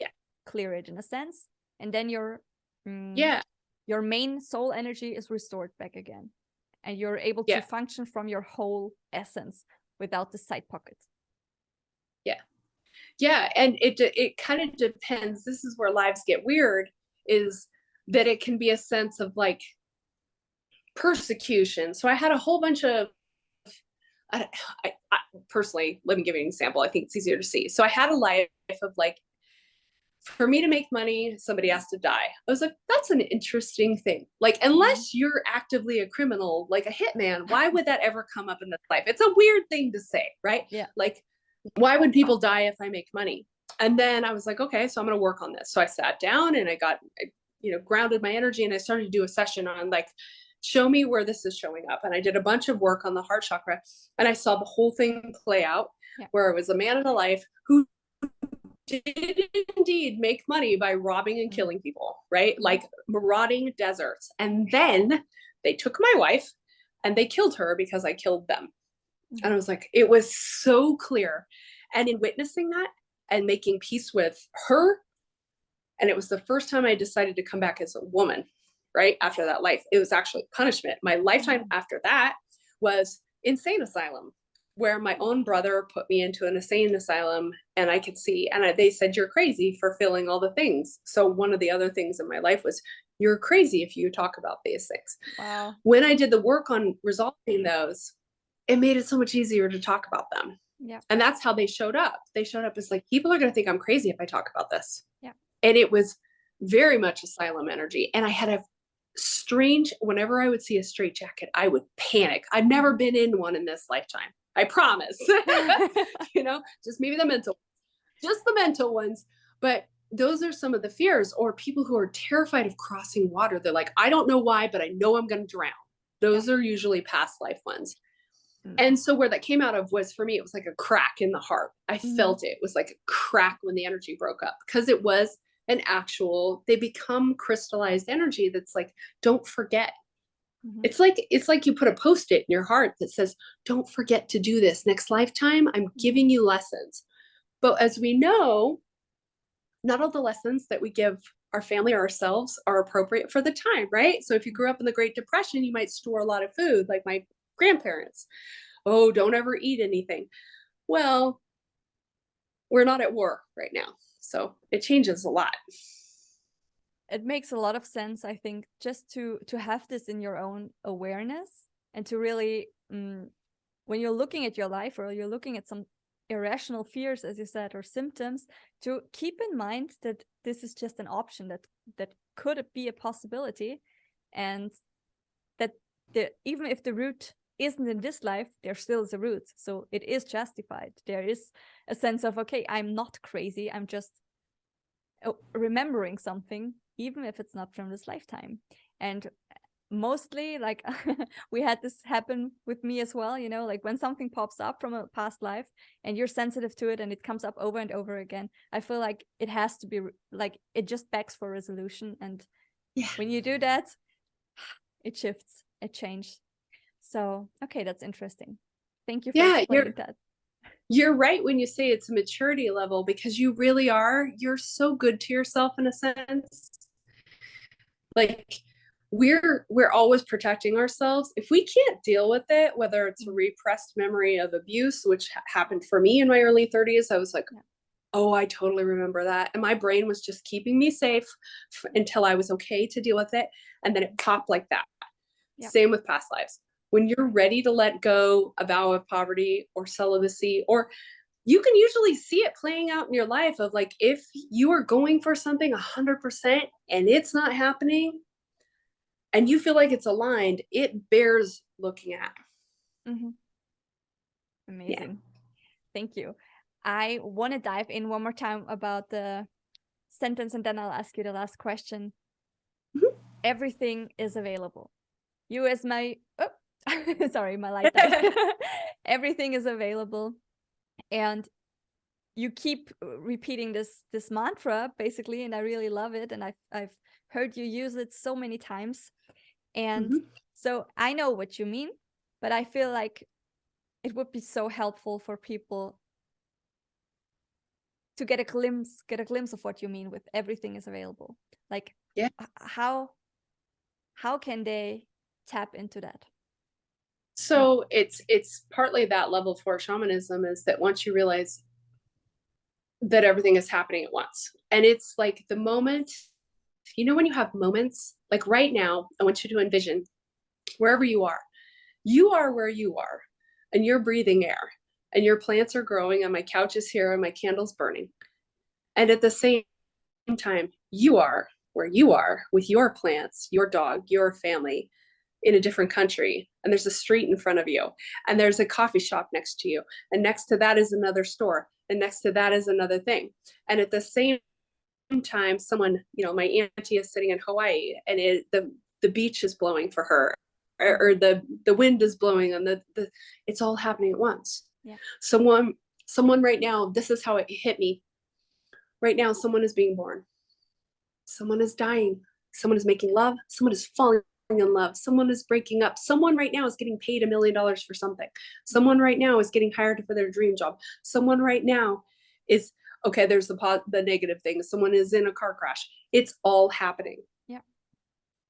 Speaker 1: clear it in a sense. And then your main soul energy is restored back again. And you're able to function from your whole essence without the side pockets.
Speaker 2: Yeah, and it kind of depends. This is where lives get weird, is that it can be a sense of like persecution. So I had a whole bunch of, I personally, let me give you an example. I think it's easier to see. So I had a life of like, for me to make money, somebody has to die. I was like, that's an interesting thing. Like, unless you're actively a criminal, like a hitman, why would that ever come up in this life? It's a weird thing to say, right?
Speaker 1: Yeah.
Speaker 2: Like, why would people die if I make money? And then I was like, okay, so I'm going to work on this. So I sat down and I got, grounded my energy, and I started to do a session on like, show me where this is showing up. And I did a bunch of work on the heart chakra, and I saw the whole thing play out where it was a man in a life who did indeed make money by robbing and killing people, right? Like marauding deserts. And then they took my wife and they killed her because I killed them. And I was like, it was so clear. And in witnessing that and making peace with her, and it was the first time I decided to come back as a woman, right? After that life, it was actually punishment. My lifetime after that was insane asylum, where my own brother put me into an insane asylum, and I could see, and they said, you're crazy for feeling all the things. So one of the other things in my life was, you're crazy if you talk about these things.
Speaker 1: Wow.
Speaker 2: When I did the work on resolving those, it made it so much easier to talk about them.
Speaker 1: Yeah.
Speaker 2: And that's how they showed up. They showed up as like, people are going to think I'm crazy if I talk about this.
Speaker 1: Yeah.
Speaker 2: And it was very much asylum energy. And I had a strange, whenever I would see a straitjacket, I would panic. I've never been in one in this lifetime. I promise. Just maybe the mental ones. But those are some of the fears, or people who are terrified of crossing water. They're like, I don't know why, but I know I'm going to drown. Those are usually past life ones. And so where that came out of was, for me, it was like a crack in the heart. I felt it. It was like a crack when the energy broke up, because it was an actual, they become crystallized energy that's like, don't forget. It's like you put a post-it in your heart that says, don't forget to do this next lifetime. I'm giving you lessons. But as we know, not all the lessons that we give our family or ourselves are appropriate for the time, right? So if you grew up in the Great Depression, you might store a lot of food, like my grandparents. Oh, don't ever eat anything. Well, we're not at war right now, so it changes a lot.
Speaker 1: It makes a lot of sense, I think, just to have this in your own awareness, and to really, when you're looking at your life, or you're looking at some irrational fears, as you said, or symptoms, to keep in mind that this is just an option, that could be a possibility, and that even if the root isn't in this life, there still is a root, so it is justified. There is a sense of, okay, I'm not crazy, I'm just remembering something, even if it's not from this lifetime. And mostly, like, we had this happen with me as well, like when something pops up from a past life and you're sensitive to it and it comes up over and over again, I feel like it has to be like, it just begs for resolution. And when you do that, it shifts, it changes. So, okay, that's interesting. Thank you for explaining that.
Speaker 2: You're right when you say it's a maturity level, because you really are. You're so good to yourself in a sense. Like, we're always protecting ourselves. If we can't deal with it, whether it's a repressed memory of abuse, which happened for me in my early 30s, I was like, oh, I totally remember that. And my brain was just keeping me safe until I was okay to deal with it. And then it popped like that. Same with past lives. When you're ready to let go a vow of poverty or celibacy, or you can usually see it playing out in your life of, like, if you are going for something 100% and it's not happening and you feel like it's aligned, it bears looking at.
Speaker 1: Amazing. Thank you. I want to dive in one more time about the sentence, and then I'll ask you the last question. Everything is available. You as my, sorry, my light died. Everything is available. And you keep repeating this mantra, basically, and I really love it. And I've heard you use it so many times. And so I know what you mean, but I feel like it would be so helpful for people to get a glimpse of what you mean with everything is available. Like, how can they tap into that?
Speaker 2: So it's partly that level for shamanism, is that once you realize that everything is happening at once, and it's like the moment, when you have moments like right now, I want you to envision wherever you are where you are, and you're breathing air, and your plants are growing, and my couch is here, and my candle's burning. And at the same time, you are where you are with your plants, your dog, your family, in a different country, and there's a street in front of you, and there's a coffee shop next to you, and next to that is another store, and next to that is another thing. And at the same time, someone, my auntie is sitting in Hawaii, and the beach is blowing for her, or the wind is blowing, and it's all happening at once. Someone right now, this is how it hit me. Right now, someone is being born, someone is dying, someone is making love, someone is falling in love, someone is breaking up, someone right now is getting paid $1 million for something, someone right now is getting hired for their dream job, someone right now is, okay, there's the negative thing, someone is in a car crash. It's all happening,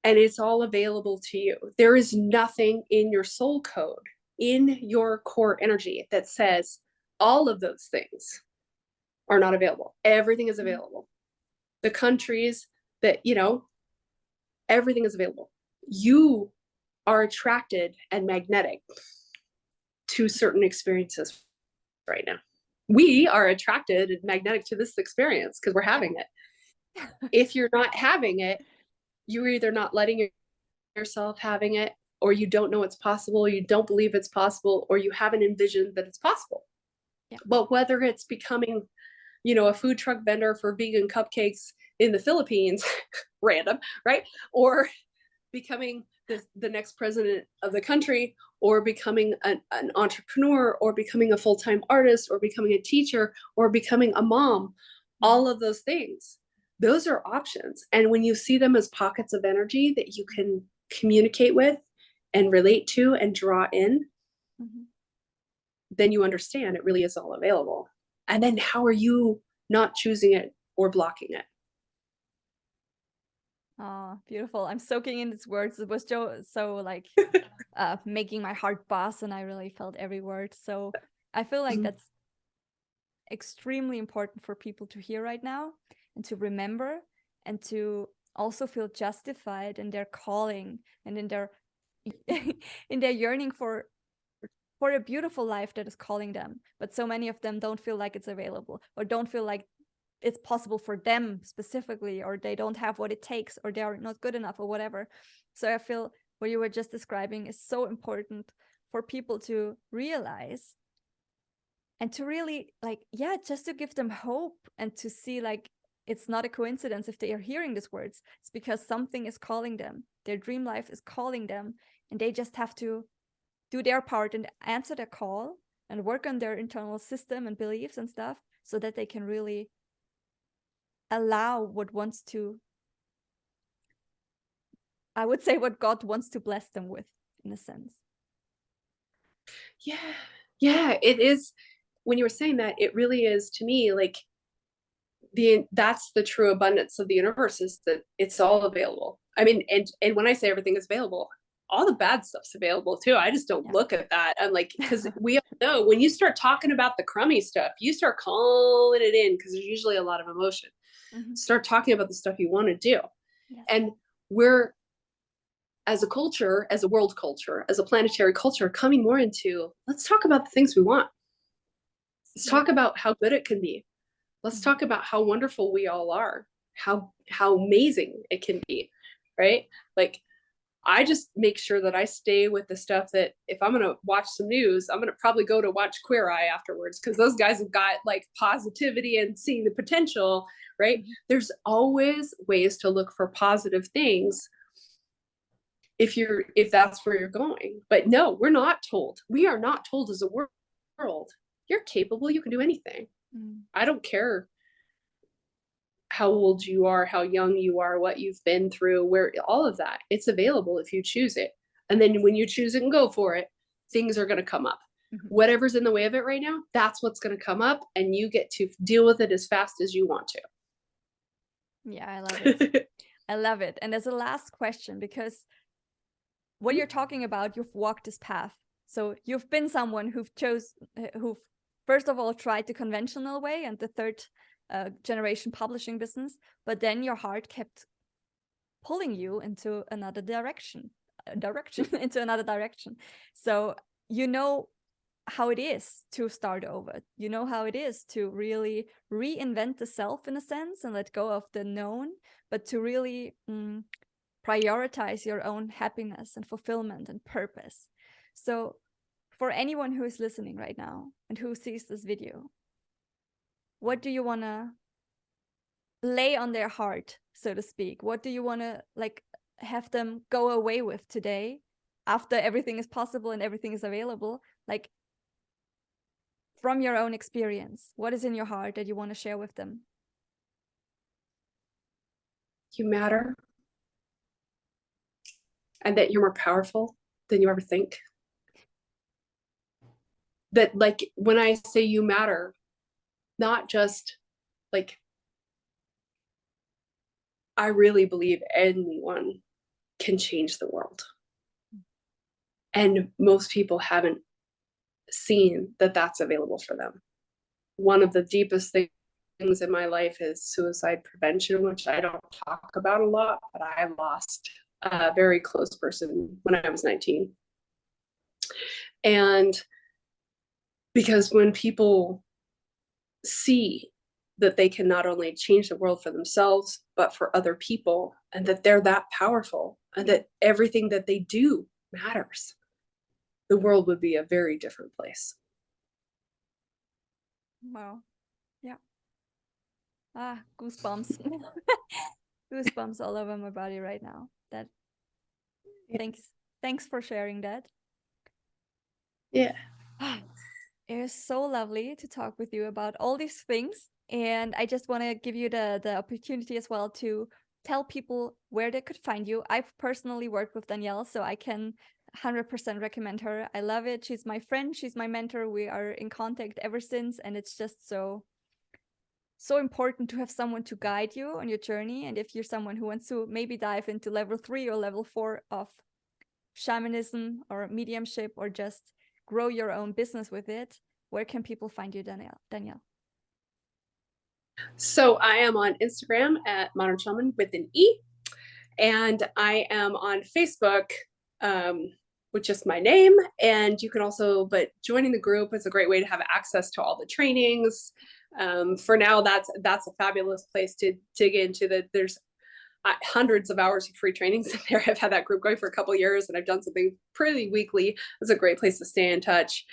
Speaker 2: and it's all available to you. There is nothing in your soul code, in your core energy, that says all of those things are not available. Everything is available. The countries that, everything is available. You are attracted and magnetic to certain experiences right now. We are attracted and magnetic to this experience because we're having it. If you're not having it, you're either not letting yourself having it, or you don't know it's possible, or you don't believe it's possible, or you haven't envisioned that it's possible. But whether it's becoming, a food truck vendor for vegan cupcakes in the Philippines, random, right? Or becoming the next president of the country, or becoming an entrepreneur, or becoming a full-time artist, or becoming a teacher, or becoming a mom, all of those things, those are options. And when you see them as pockets of energy that you can communicate with and relate to and draw in, then you understand it really is all available. And then how are you not choosing it or blocking it?
Speaker 1: Oh, beautiful. I'm soaking in its words. It was so like making my heart buzz, and I really felt every word. So I feel like that's extremely important for people to hear right now, and to remember, and to also feel justified in their calling and in their in their yearning for a beautiful life that is calling them. But so many of them don't feel like it's available, or don't feel like it's possible for them specifically, or they don't have what it takes, or they are not good enough, or whatever. So I feel what you were just describing is so important for people to realize, and to really like, yeah, just to give them hope, and to see like it's not a coincidence if they are hearing these words. It's because something is calling them. Their dream life is calling them, and they just have to do their part and answer their call and work on their internal system and beliefs and stuff, so that they can really allow what wants to, I would say, what God wants to bless them with, in a sense.
Speaker 2: Yeah, it is. When you were saying that, it really is, to me, like that's the true abundance of the universe, is that it's all available. I mean, and when I say everything is available, all the bad stuff's available too. I just don't look at that. I'm like, because we all know when you start talking about the crummy stuff, you start calling it in, because there's usually a lot of emotion. Start talking about the stuff you want to do. And we're, as a culture, as a world culture, as a planetary culture, coming more into, let's talk about the things we want. Let's talk about how good it can be. Let's talk about how wonderful we all are, how amazing it can be, right? Like, I just make sure that I stay with the stuff that, if I'm going to watch some news, I'm going to probably go to watch Queer Eye afterwards, because those guys have got like positivity and seeing the potential, right? There's always ways to look for positive things if that's where you're going. But no, we are not told as a world, you're capable, you can do anything. I don't care how old you are, how young you are, what you've been through, where all of that, it's available if you choose it. And then when you choose it and go for it, things are going to come up. Whatever's in the way of it right now, that's what's going to come up, and you get to deal with it as fast as you want to.
Speaker 1: Yeah, I love it. I love it. And as a last question, because what you're talking about, you've walked this path. So you've been someone who first of all tried the conventional way and the third generation publishing business, but then your heart kept pulling you into another direction, into another direction. So you know how it is to start over. You know how it is to really reinvent the self, in a sense, and let go of the known, but to really prioritize your own happiness and fulfillment and purpose. So for anyone who is listening right now and who sees this video, what do you want to lay on their heart, so to speak? What do you want to like have them go away with today, after everything is possible and everything is available? Like, from your own experience, what is in your heart that you want to share with them?
Speaker 2: You matter, and that you're more powerful than you ever think. That, like, when I say you matter, not just like, I really believe anyone can change the world. And most people haven't seen that that's available for them. One of the deepest things in my life is suicide prevention, which I don't talk about a lot, but I lost a very close person when I was 19. And because when people see that they can not only change the world for themselves, but for other people, and that they're that powerful, and that everything that they do matters, the world would be a very different place.
Speaker 1: Wow. Yeah. Goosebumps. Goosebumps all over my body right now. Thanks for sharing that.
Speaker 2: Yeah.
Speaker 1: It is so lovely to talk with you about all these things. And I just want to give you the opportunity as well to tell people where they could find you. I've personally worked with Danielle, so I can 100% recommend her. I love it. She's my friend. She's my mentor. We are in contact ever since. And it's just so important to have someone to guide you on your journey. And if you're someone who wants to maybe dive into level 3 or level 4 of shamanism or mediumship, or just grow your own business with it, where can people find you, Danielle?
Speaker 2: So I am on Instagram at Modern Shaman with an E, and I am on Facebook with just my name. And you can also, but joining the group is a great way to have access to all the trainings. For now, that's a fabulous place to dig into. There's hundreds of hours of free trainings in there. I've had that group going for a couple of years, and I've done something pretty weekly. It's a great place to stay in touch,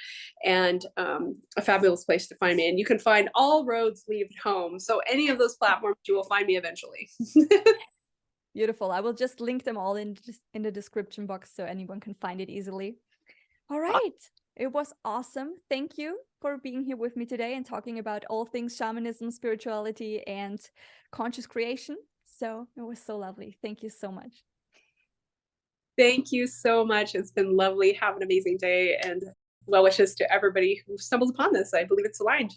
Speaker 2: and a fabulous place to find me. And you can find all roads lead home. So any of those platforms, you will find me eventually.
Speaker 1: Beautiful. I will just link them all in the description box so anyone can find it easily. All right. It was awesome. Thank you for being here with me today and talking about all things shamanism, spirituality, and conscious creation. So it was so lovely. Thank you so much.
Speaker 2: Thank you so much. It's been lovely. Have an amazing day, and well wishes to everybody who stumbles upon this. I believe it's aligned.